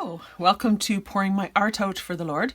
Hello, welcome to Pouring My Art Out for the Lord.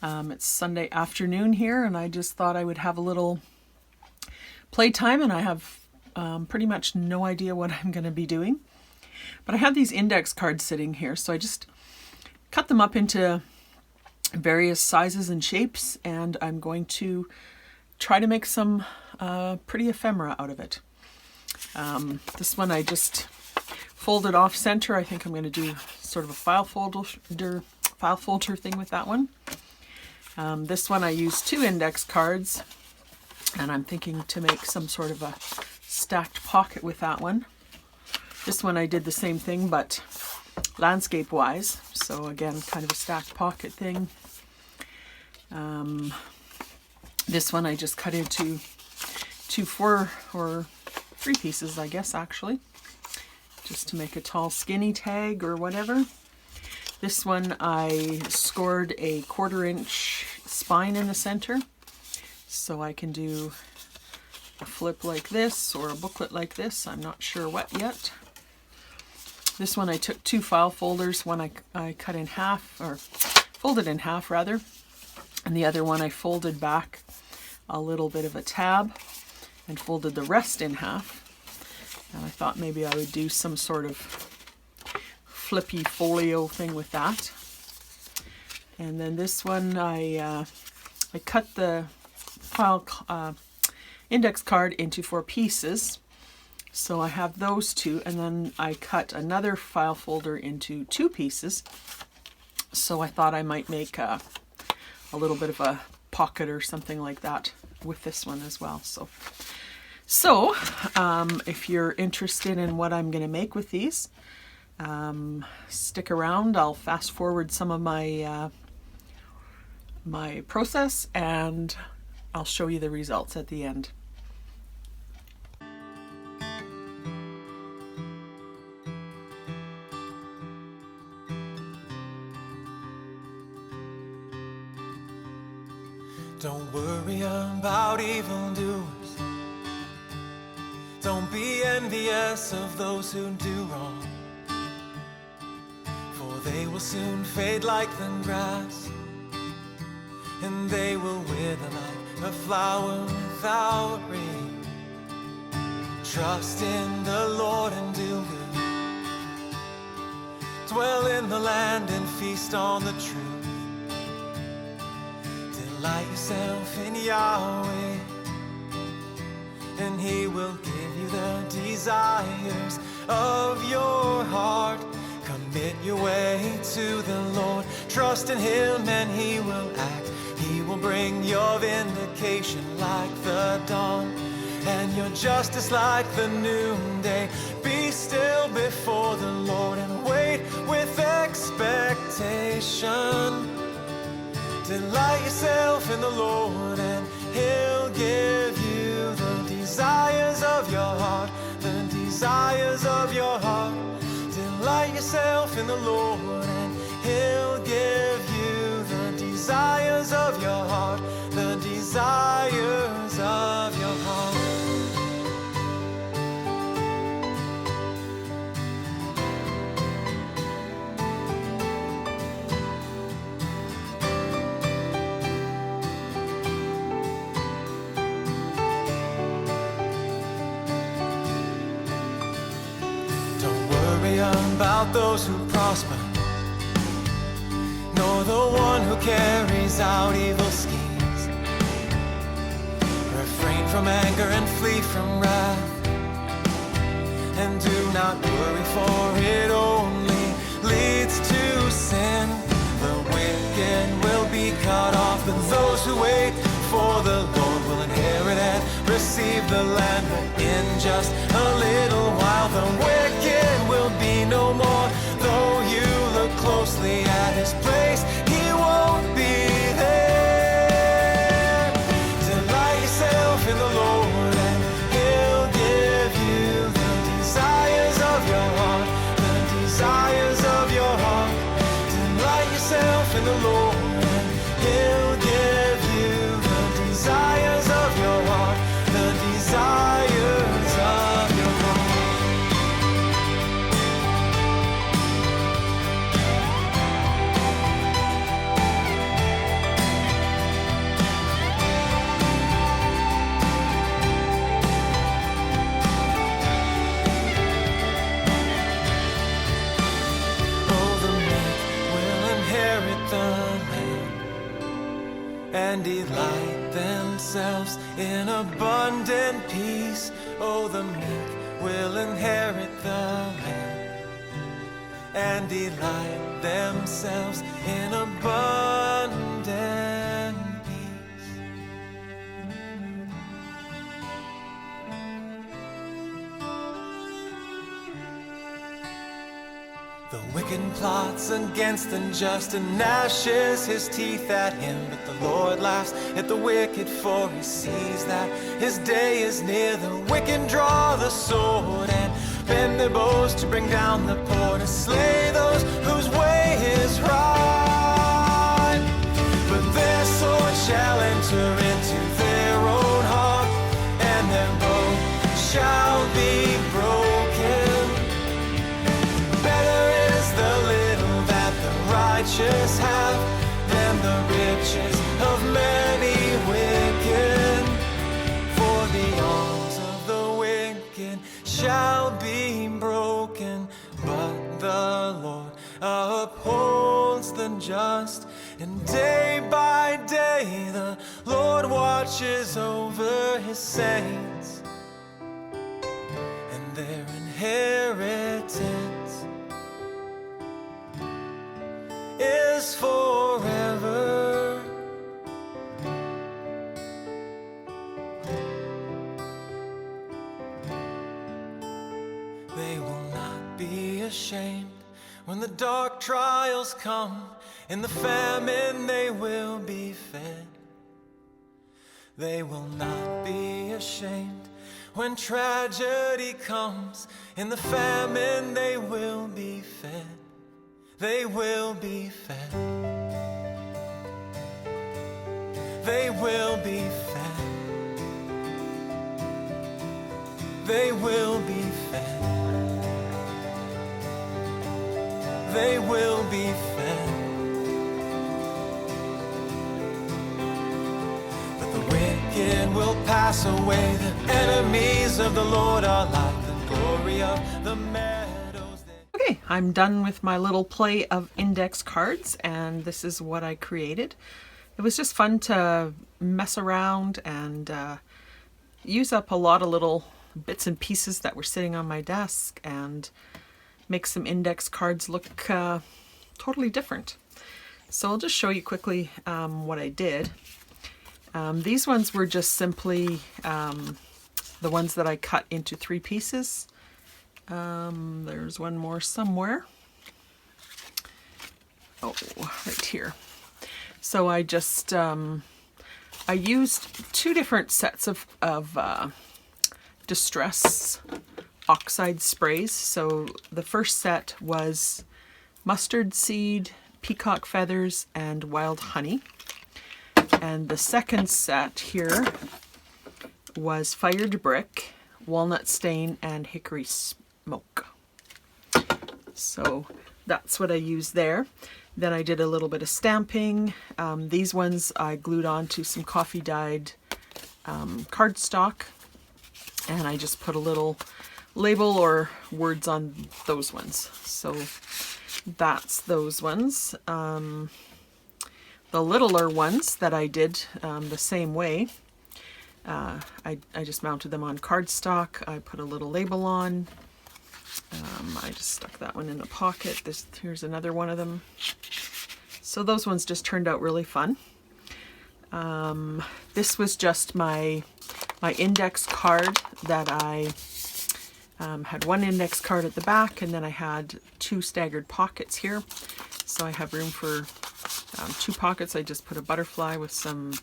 It's Sunday afternoon here, and I just thought I would have a little playtime, and I have pretty much no idea what I'm going to be doing. But I have these index cards sitting here, so I just cut them up into various sizes and shapes, and I'm going to try to make some pretty ephemera out of it. This one I just folded off center. I think I'm going to do sort of a file folder thing with that one. This one I used 2 index cards, and I'm thinking to make some sort of a stacked pocket with that one. This one I did the same thing, but landscape wise, so again kind of a stacked pocket thing. This one I just cut into 4 or 3 pieces, I guess, actually, just to make a tall skinny tag or whatever. This one I scored a 1/4 inch spine in the center, so I can do a flip like this or a booklet like this. I'm not sure what yet. This one I took 2 file folders. One I cut in half, or folded in half rather, and the other one I folded back a little bit of a tab and folded the rest in half. And I thought maybe I would do some sort of flippy folio thing with that. And then this one I cut the file index card into 4 pieces. So I have those 2, and then I cut another file folder into 2 pieces. So I thought I might make a little bit of a pocket or something like that with this one as well. So if you're interested in what I'm going to make with these, stick around. I'll fast forward some of my my process, and I'll show you the results at the end. Don't worry about evildoers. Don't be envious of those who do wrong, for they will soon fade like the grass, and they will wither like a flower without rain. Trust in the Lord and do good. Dwell in the land and feast on the truth. Delight yourself in Yahweh, and He will give you the desires of your heart. Commit your way to the Lord. Trust in Him and He will act. He will bring your vindication like the dawn, and your justice like the noonday. Be still before the Lord and wait with expectation. Delight yourself in the Lord, and He'll give you the desires of your heart, the desires of your heart. Delight yourself in the Lord, and He'll give you the desires of your heart, the desires of your heart. About those who prosper, nor the one who carries out evil schemes. Refrain from anger and flee from wrath, and do not worry, for it only leads to sin. The wicked will be cut off, but those who wait for the Lord will inherit and receive the land. But in just a little while the wicked will be no more. Though you look closely at His place, He won't be there. Delight yourself in the Lord, and He'll give you the desires of your heart, the desires of your heart. Delight yourself in the Lord, and He'll give you themselves in abundant peace. Oh, the meek will inherit the land and delight themselves in abundant peace. The wicked plots against the just and gnashes his teeth at him, but the Lord laughs at the wicked, for he sees that his day is near. The wicked draw the sword and bend their bows to bring down the poor, to slay those whose way is right. But their sword shall enter into their own heart, and their bow shall be broken. Better is the little that the righteous have than the riches of many wicked. For the arms of the wicked shall be broken, but the Lord upholds the just. And day by day the Lord watches over his saints, and their inheritance is forever. They will not be ashamed when the dark trials come. In the famine they will be fed. They will not be ashamed when tragedy comes. In the famine they will be fed. They will be fed. They will be fed. They will be fed. They will be fed. But the wicked will pass away. The enemies of the Lord are like the glory of the meadows. Okay, I'm done with my little play of index cards, and this is what I created. It was just fun to mess around and use up a lot of little bits and pieces that were sitting on my desk and make some index cards look totally different. So I'll just show you quickly what I did. These ones were just simply the ones that I cut into 3 pieces. There's one more somewhere. Oh, right here. So I just, I used 2 different sets of Distress oxide sprays. So the first set was mustard seed, peacock feathers, and wild honey. And the second set here was fired brick, walnut stain, and hickory smoke. So that's what I used there. Then I did a little bit of stamping. These ones I glued onto some coffee dyed cardstock, and I just put a little label or words on those ones. So that's those ones. The littler ones that I did the same way. I just mounted them on cardstock. I put a little label on. I just stuck that one in the pocket. Here's another one of them. So those ones just turned out really fun. This was just my index card that I had one index card at the back, and then I had 2 staggered pockets here. So I have room for 2 pockets. I just put a butterfly with some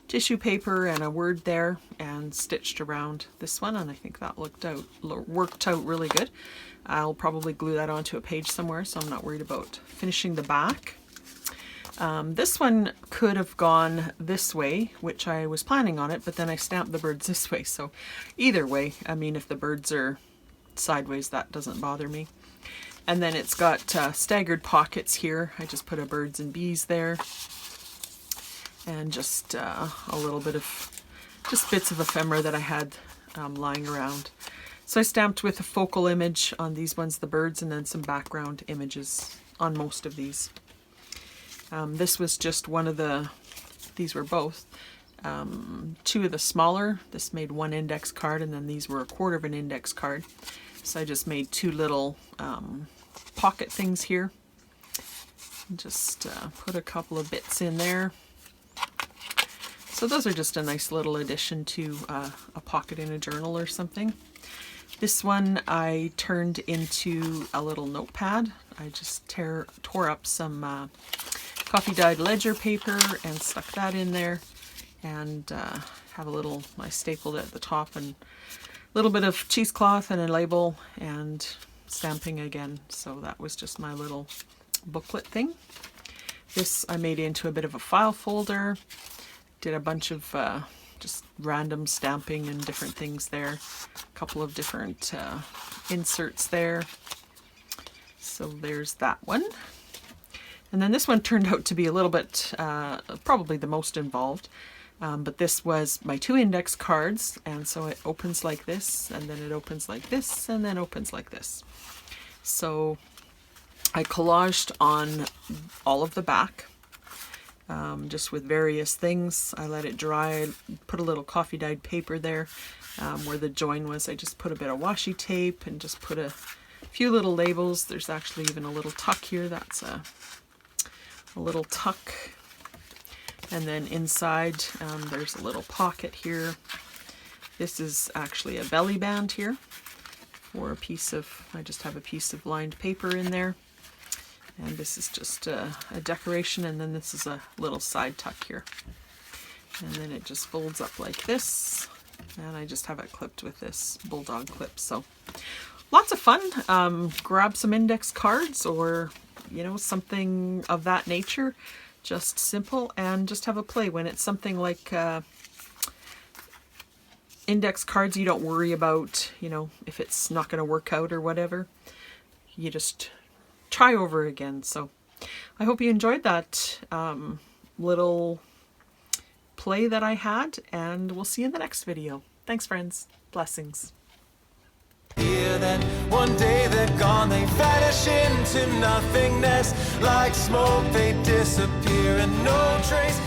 tissue paper and a word there and stitched around this one, and I think that worked out really good. I'll probably glue that onto a page somewhere, so I'm not worried about finishing the back. This one could have gone this way, which I was planning on it, but then I stamped the birds this way. So either way, I mean, if the birds are sideways, that doesn't bother me. And then it's got staggered pockets here. I just put a birds and bees there. And just a little bit of, just bits of ephemera that I had lying around. So I stamped with a focal image on these ones, the birds, and then some background images on most of these. This was just one of the, these were both two of the smaller. This made 1 index card, and then these were 1/4 of an index card. So I just made 2 little pocket things here. Just put a couple of bits in there. So those are just a nice little addition to a pocket in a journal or something. This one I turned into a little notepad. I just tore up some coffee dyed ledger paper and stuck that in there, and have a little, I stapled it at the top, and a little bit of cheesecloth and a label and stamping again. So that was just my little booklet thing. This I made into a bit of a file folder. Did a bunch of just random stamping and different things there. A couple of different inserts there. So there's that one. And then this one turned out to be a little bit, probably the most involved. But this was my 2 index cards, and so it opens like this, and then it opens like this, and then opens like this. So I collaged on all of the back, just with various things. I let it dry, put a little coffee dyed paper there where the join was. I just put a bit of washi tape and just put a few little labels. There's actually even a little tuck here. That's a little tuck. And then inside there's a little pocket here. This is actually a belly band here for a piece of, I just have a piece of lined paper in there. And this is just a decoration, and then this is a little side tuck here. And then it just folds up like this, and I just have it clipped with this bulldog clip. So lots of fun. Grab some index cards or, you know, something of that nature. Just simple, and just have a play. When it's something like index cards, you don't worry about, you know, if it's not going to work out or whatever. You just try over again. So I hope you enjoyed that little play that I had, and we'll see you in the next video. Thanks, friends. Blessings. Here, then one day they're gone, they vanish into nothingness. Like smoke they disappear, and no trace